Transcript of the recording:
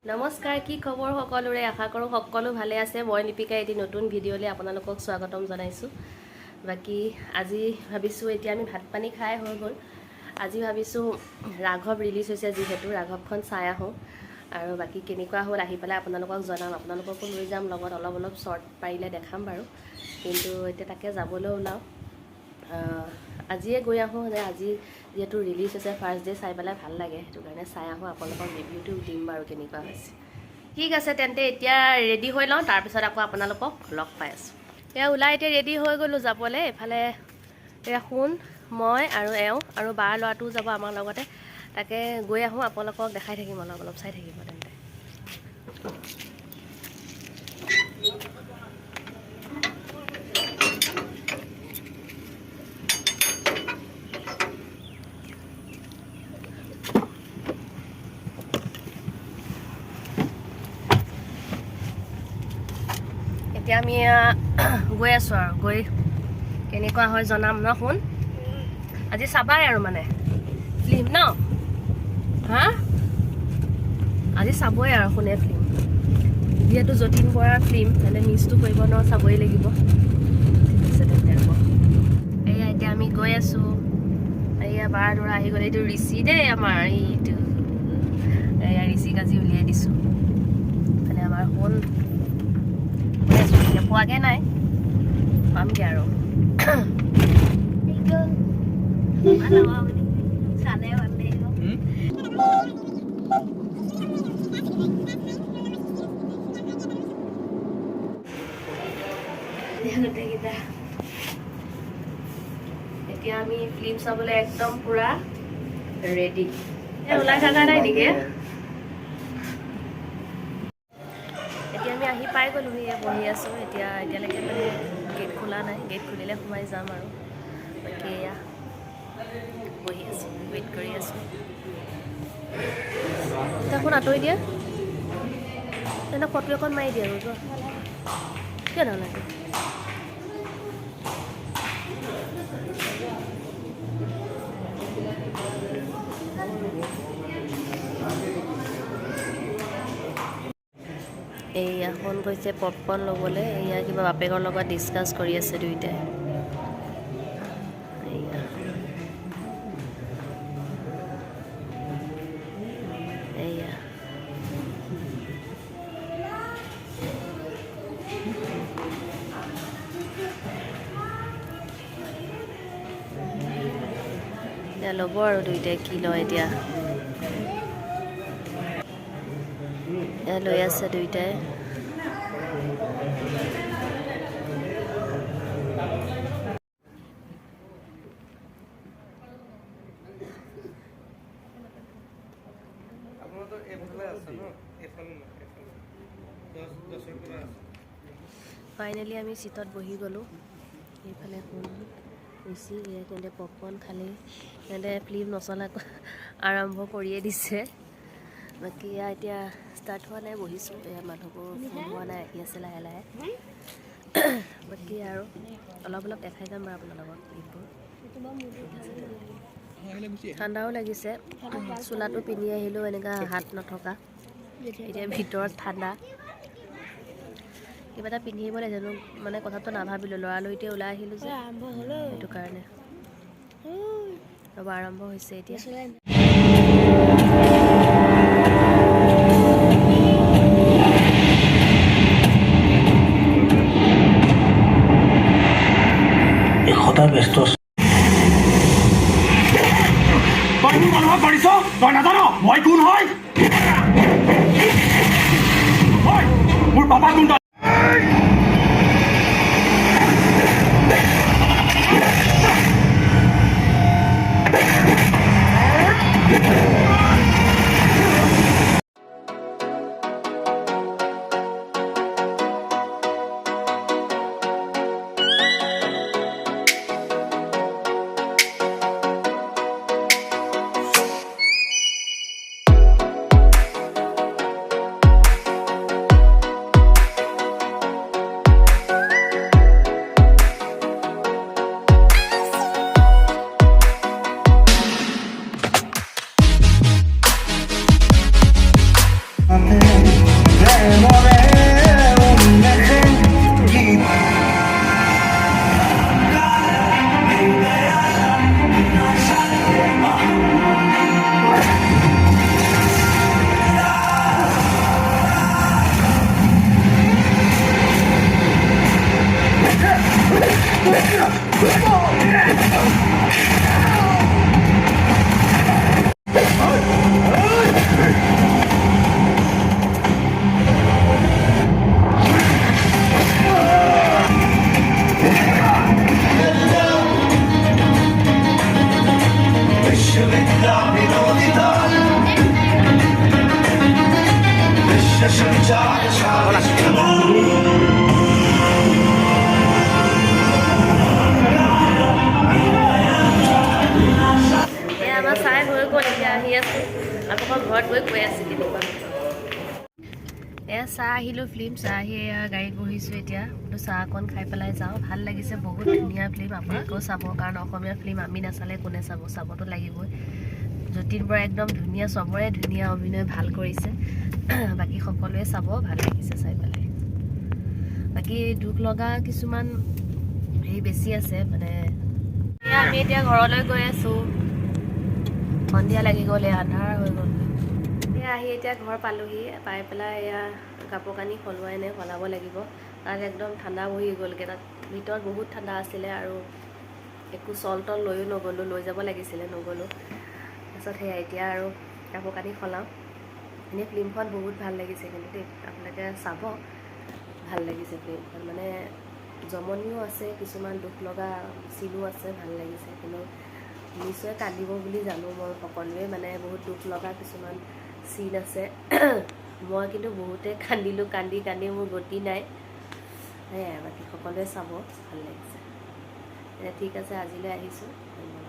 নমস্কাৰ কি খবৰ সকলোৰে আশা কৰোঁ সকলো ভালে আছে মই লিপিকা এটি নতুন ভিডিঅ'লৈ আপোনালোকক স্বাগতম জনাইছোঁ বাকি আজি ভাবিছোঁ এতিয়া আমি ভাত পানী খাই হৈ গ'ল আজি ভাবিছোঁ ৰাঘৱ ৰিলিজ হৈছে যিহেতু ৰাঘৱখন চাই আহোঁ আৰু বাকি কেনেকুৱা হ'ল আহি পেলাই আপোনালোকক জনাম আপোনালোককো লৈ যাম লগত অলপ শৰ্ট পাৰিলে দেখাম বাৰু কিন্তু এতিয়া তাকে যাবলৈ ওলাও আজিয়ে গৈ আহোঁ আজি যেহেতু ৰিলিজ হৈছে ফাৰ্ষ্ট ডে চাই পেলাই ভাল লাগে সেইটো কাৰণে চাই আহোঁ আপোনালোকক ৰিভিউটো দিম বাৰু কেনেকুৱা হৈছে ঠিক আছে তেন্তে এতিয়া ৰেডি হৈ লওঁ তাৰপিছত আকৌ আপোনালোকক লগ পাই আছোঁ এয়া ওলাই এতিয়া ৰেডি হৈ গ'লোঁ যাবলৈ এফালে এয়া শুন মই আৰু এওঁ আৰু বাৰ ল'ৰাটোও যাব আমাৰ লগতে তাকে গৈ আহোঁ আপোনালোকক দেখাই থাকিম অলপ চাই থাকিব তেন্তে এতিয়া আমি গৈ আছোঁ আৰু গৈ কেনেকুৱা হয় জনাম ন শুন আজি চাবাই আৰু মানে ফিল্ম ন হা আজি চাবই আৰু শুনে ফিল্ম যিহেতু যতীন বৰাৰ ফিল্ম তেনে মিছটো কৰিব ন চাবই লাগিব ঠিক আছে তেন্তে আকৌ এয়া এতিয়া আমি গৈ আছোঁ এয়া বাৰ ল'ৰা আহি গ'লে এইটো ঋষি দেই আমাৰ এইটো এয়া ঋষিক আজি উলিয়াই দিছোঁ মানে আমাৰ শুন পোৱাগে নাই পামগে আৰু এতিয়া আমি ফিল্ম চাবলৈ একদম পুৰা ৰেডি ওলাই থকা নাই নেকি এতিয়া আমি আহি পাই গ'লোঁ বহি আছোঁ এতিয়ালৈকে মানে গেট খোলা নাই গেট খুলিলে সোমাই যাম আৰু বাকী এয়া বহি আছোঁ ৱেইট কৰি আছোঁ এখন আঁতৰি দিয়া তেনে ফটো এখন মাৰি দিয়া আৰু কিয় নালাগে এইয়া ফোন কৰিছে পপকৰ্ণ ল'বলৈ এয়া কিবা বাপেকৰ লগত ডিছকাছ কৰি আছে দুইটাই এয়া এতিয়া ল'ব আৰু দুইটাই কি লয় এতিয়া লৈ আছে দুইটাই ফাইনেলি আমি চিটত বহি গ'লোঁ এইফালে শুন বেছি সিহঁতে পপকৰ্ণ খালি সিহঁতে ফিল্ম নচলাকৈ আৰম্ভ কৰিয়ে দিছে বাকী এতিয়া ষ্টাৰ্ট হোৱা নাই বহিছোঁ এয়া মানুহবোৰ ফোন হোৱা নাই আহি আছে লাহে লাহে বাকী আৰু অলপ দেখাই যাম বাৰু আপোনাৰ লগত ফিল্মবোৰ ঠাণ্ডাও লাগিছে চোলাটো পিন্ধি আহিলেও এনেকুৱা হাত নথকা এতিয়া ভিতৰত ঠাণ্ডা কিবা এটা পিন্ধি আহিব লাগে মানে কথাটো নাভাবিলোঁ লৰালৰিতে ওলাই আহিলোঁ যে সেইটো কাৰণে ৰ'ব আৰম্ভ হৈছে এতিয়া ব্যস্ত তই মোৰ মানুহক কৰিছ তই নাজান মই কোন হয় মোৰ পাপা কোন আমাৰ চাই হৈ গ'ল এতিয়া আহি আছোঁ আপোনালোকৰ ঘৰত গৈ কৈ আছোঁ কেনেকুৱা এয়া চাহ আহিলোঁ ফিল্ম চাহ আহি এয়া গাড়ীত বহিছোঁ এতিয়া বোলো চাহ অকণ খাই পেলাই যাওঁ ভাল লাগিছে বহুত ধুনীয়া ফিল্ম আপোনালোকেও চাব কাৰণ অসমীয়া ফিল্ম আমি নাচালে কোনে চাবতো লাগিবই যতীন বৰা একদম ধুনীয়া চবৰে ধুনীয়া অভিনয় ভাল কৰিছে বাকী সকলোৱে চাব ভাল লাগিছে চাই পেলাই বাকী দুখ লগা কিছুমান হেৰি বেছি আছে মানে আমি এতিয়া ঘৰলৈ গৈ আছোঁ সন্ধিয়া লাগি গ'ল আন্ধাৰ হৈ গ'ল এয়া আহি এতিয়া ঘৰ পালোহি পাই পেলাই এয়া কাপোৰ কানি সলোৱাই নাই সলাব লাগিব তাত একদম ঠাণ্ডা বহি গ'লগৈ তাত ভিতৰত বহুত ঠাণ্ডা আছিলে আৰু একো চল তল লৈও নগ'লোঁ লৈ যাব লাগিছিলে নগ'লোঁ তাৰপিছত সেয়া এতিয়া আৰু কাপোৰ কানি সলাওঁ এনেই ফিল্মখন বহুত ভাল লাগিছে কিন্তু দেই আপোনালোকে চাব ভাল লাগিছে ফিল্মখন মানে জমনিও আছে কিছুমান দুখ লগা চিনো আছে ভাল লাগিছে কিন্তু নিশ্চয় কান্দিব বুলি জানো মই সকলোৱে মানে বহুত দুখ লগা কিছুমান চিন আছে মই কিন্তু বহুতে কান্দিলোঁ কান্দি মোৰ গতি নাই সেয়াই বাকী সকলোৱে চাব ভাল লাগিছে ঠিক আছে আজিলৈ আহিছোঁ ধন্যবাদ